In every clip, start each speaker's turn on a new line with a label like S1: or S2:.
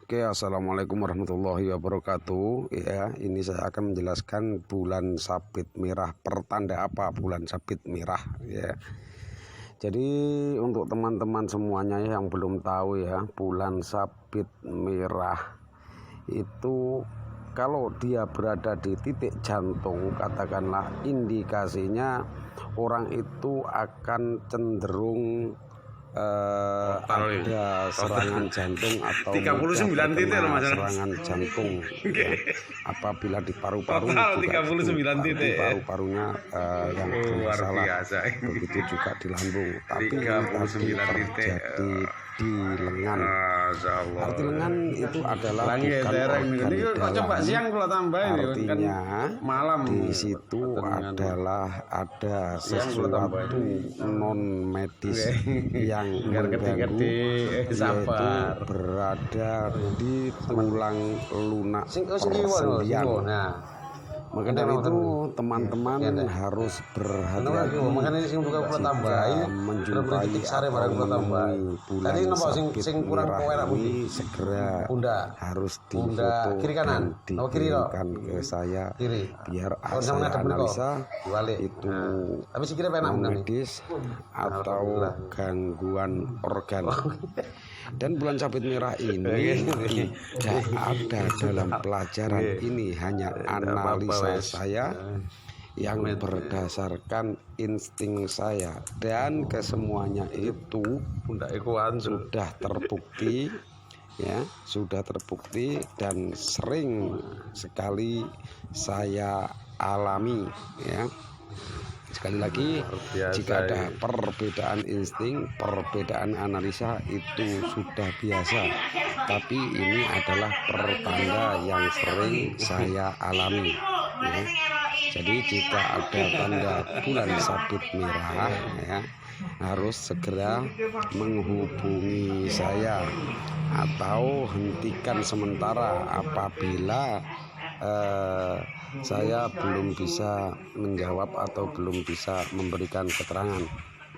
S1: Oke, assalamualaikum warahmatullahi wabarakatuh. Ya, ini saya akan menjelaskan bulan sabit merah. Pertanda apa bulan sabit merah? Ya, jadi untuk teman-teman semuanya yang belum tahu ya, bulan sabit merah itu kalau dia berada di titik jantung, katakanlah indikasinya orang itu akan cenderung ada serangan jantung atau
S2: 39 titik loh, Mas.
S1: serangan jantung ya. Apabila di paru-paru juga
S2: 39 titik
S1: paru-parunya yang bermasalah, begitu juga di lambung. Tapi tadi terjadi di lengan. Arti lengan itu adalah bukan organ dalam. Artinya
S2: malam
S1: di situ adalah ada sesuatu non medis yang mengganggu, yaitu berada di tulang lunak persendian. Maka dari itu teman-teman harus berhati-hati jika menjumpai atau menemui bulan sabit merah ini, segera harus difoto dan dikirimkan ke saya biar saya analisa itu medis atau gangguan organ. Dan bulan sabit merah ini tidak ada dalam pelajaran, ini hanya analisa saya yang berdasarkan insting saya, dan kesemuanya itu sudah terbukti ya, sudah terbukti dan sering sekali saya alami ya. Sekali lagi, jika ada perbedaan insting, perbedaan analisa itu sudah biasa. Tapi ini adalah pertanda yang sering saya alami. Ya. Jadi jika ada tanda bulan sabit merah, ya, harus segera menghubungi saya atau hentikan sementara apabila saya belum bisa menjawab atau belum bisa memberikan keterangan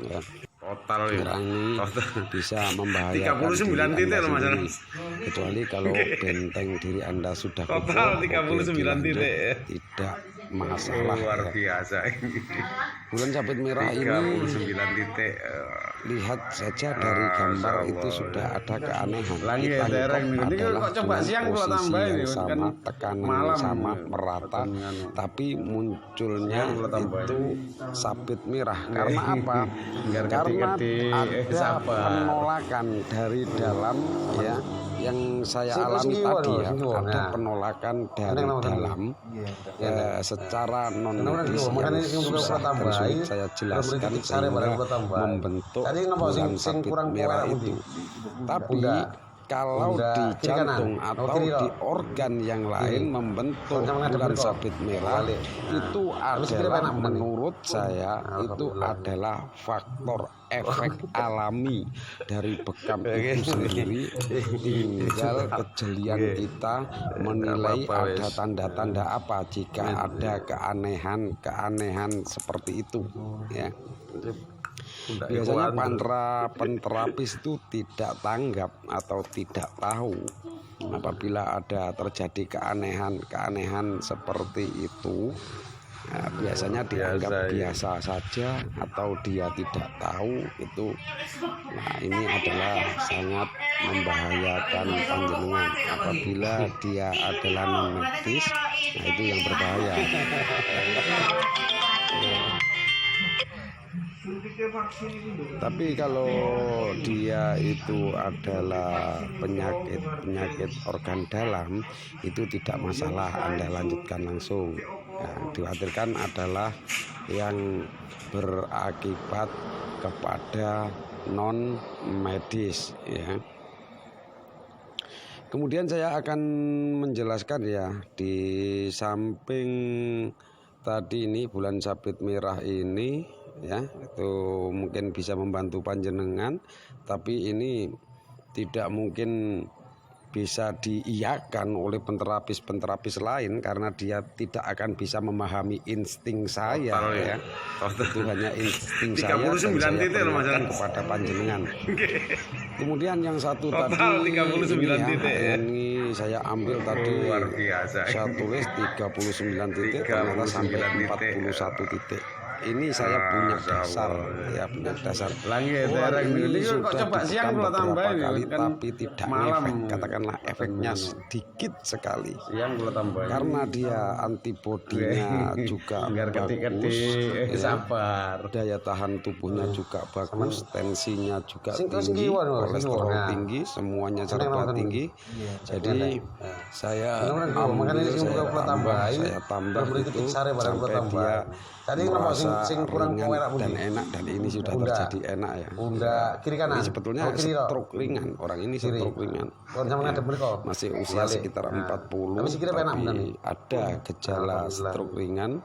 S1: ya.
S2: Total
S1: ini bisa membahayakan diri Anda sendiri, kecuali kalau benteng diri Anda sudah
S2: total 39 titik,
S1: tidak masalah.
S2: Luar biasa.
S1: Bulan sabit merah ini
S2: 39 titik.
S1: Lihat saja dari gambar itu sudah ada keanehan.
S2: Kita
S1: adalah
S2: coba siang kalau tambah
S1: yang
S2: ini
S1: sama,
S2: kan
S1: tekanan
S2: malam
S1: sama, merata, tapi munculnya itu sabit merah. Karena apa? Karena ada penolakan dari dalam ya, yang saya alami tadi ya, ada penolakan dari dalam secara non medis yang susah dan sulit saya jelaskan sehingga membentuk bulan sabit merah itu. Tapi kalau di jantung atau di organ yang lain membentuk bulan sabit merah, itu adalah menurut saya itu adalah faktor efek alami dari bekam itu sendiri. Tinggal kejelian kita menilai ada tanda-tanda apa jika ada keanehan seperti itu ya. Biasanya penterapis itu tidak tanggap atau tidak tahu apabila ada terjadi keanehan seperti itu. Nah, biasanya dianggap biasa saja atau dia tidak tahu itu. Nah, ini adalah sangat membahayakan panjenengan apabila dia adalah non medis. Nah, itu yang berbahaya. Tapi kalau dia itu adalah penyakit organ dalam, itu tidak masalah, Anda lanjutkan langsung. Nah, dikhawatirkan adalah yang berakibat kepada non medis ya. Kemudian saya akan menjelaskan ya, di samping tadi ini bulan sabit merah ini ya, itu mungkin bisa membantu panjenengan, tapi ini tidak mungkin bisa diiyakan oleh penterapis lain karena dia tidak akan bisa memahami insting saya ya. Itu hanya insting saya dan saya perlihatkan kepada panjenengan. Kemudian yang satu tadi ini saya ambil tadi, saya tulis 39 titik, ternyata sampai 41 titik. Ini saya punya dasar ya, punya dasar. Ini sudah ditekan beberapa kali tapi tidak ngefek, katakanlah efeknya sedikit sekali. Karena dia antibodinya juga bagus, daya tahan tubuhnya juga bagus, tensinya juga tinggi, kolesterol tinggi, semuanya serba tinggi. Jadi saya ambil, saya tambah itu sampai dia merasa ringan dan enak, dan ini sudah terjadi enak ya. Ini sebetulnya stroke ringan, orang ini stroke ringan ya, masih usia sekitar 40 tapi ada gejala stroke ringan.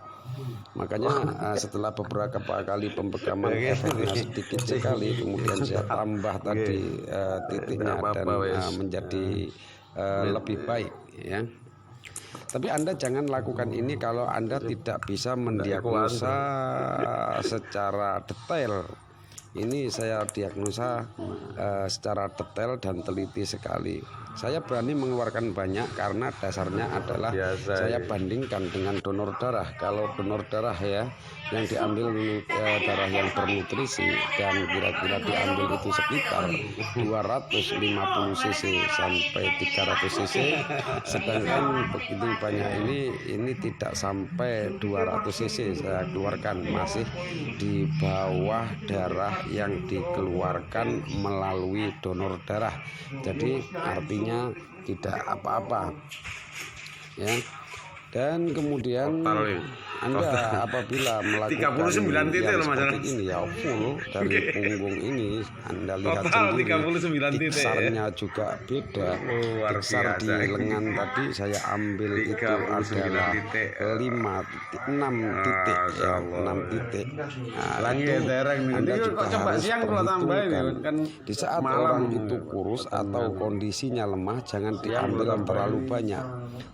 S1: Makanya setelah beberapa kali pempegaman efeknya sedikit sekali, kemudian saya tambah tadi titiknya dan menjadi lebih baik ya. Tapi Anda jangan lakukan ini kalau Anda tidak bisa mendiagnosa secara detail. Ini saya diagnosa secara detail dan teliti sekali. Saya berani mengeluarkan banyak karena dasarnya adalah saya bandingkan dengan donor darah. Kalau donor darah ya yang diambil darah yang bernutrisi dan kira-kira diambil itu sekitar 250 cc sampai 300 cc, sedangkan begitu banyak ini tidak sampai 200 cc saya keluarkan, masih di bawah darah yang dikeluarkan melalui donor darah. Jadi artinya tidak apa-apa ya. Dan kemudian Anda apabila melakukan yang seperti ini ya, full dari punggung ini Anda lihat sendiri, tiksarnya juga beda. Tiksar di lengan tadi saya ambil itu adalah 6 titik ya, 6 titik. Nah, itu Anda juga harus perhitungkan. Di saat orang itu kurus atau kondisinya lemah, jangan diambil terlalu banyak.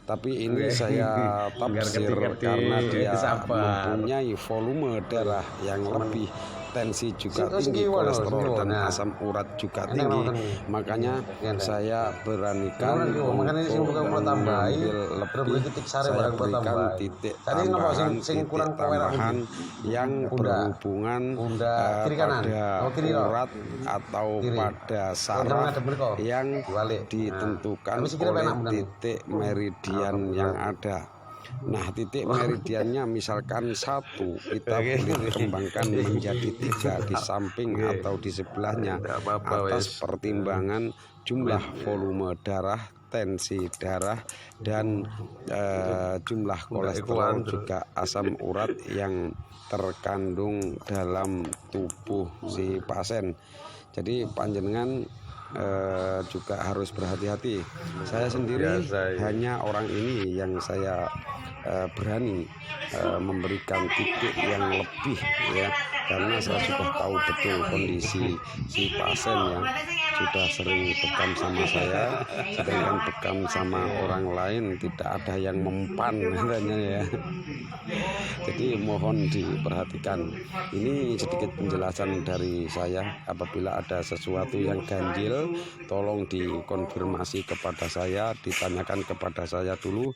S1: Tapi ini saya tafsir karena dia mempunyai volume darah yang lebih, tensi juga tinggi, kolesterol dan asam urat juga tinggi, makanya saya beranikan untuk mengambil lebih. Saya berikan titik tambahan yang berhubungan pada urat atau pada saraf yang ditentukan oleh titik meridian yang ada. Nah, titik meridiannya misalkan 1, kita boleh kembangkan menjadi 3 di samping atau di sebelahnya atas pertimbangan jumlah volume darah, tensi darah, dan jumlah kolesterol juga asam urat yang terkandung dalam tubuh si pasien. Jadi panjenengan juga harus berhati-hati. Saya sendiri hanya orang ini yang saya berani memberikan titik yang lebih ya, karena saya sudah tahu betul kondisi si pasien yang sudah sering bekam sama saya, sedangkan bekam sama orang lain tidak ada yang mempan katanya ya. Jadi mohon diperhatikan. Ini sedikit penjelasan dari saya. Apabila ada sesuatu yang ganjil, tolong dikonfirmasi kepada saya, ditanyakan kepada saya dulu,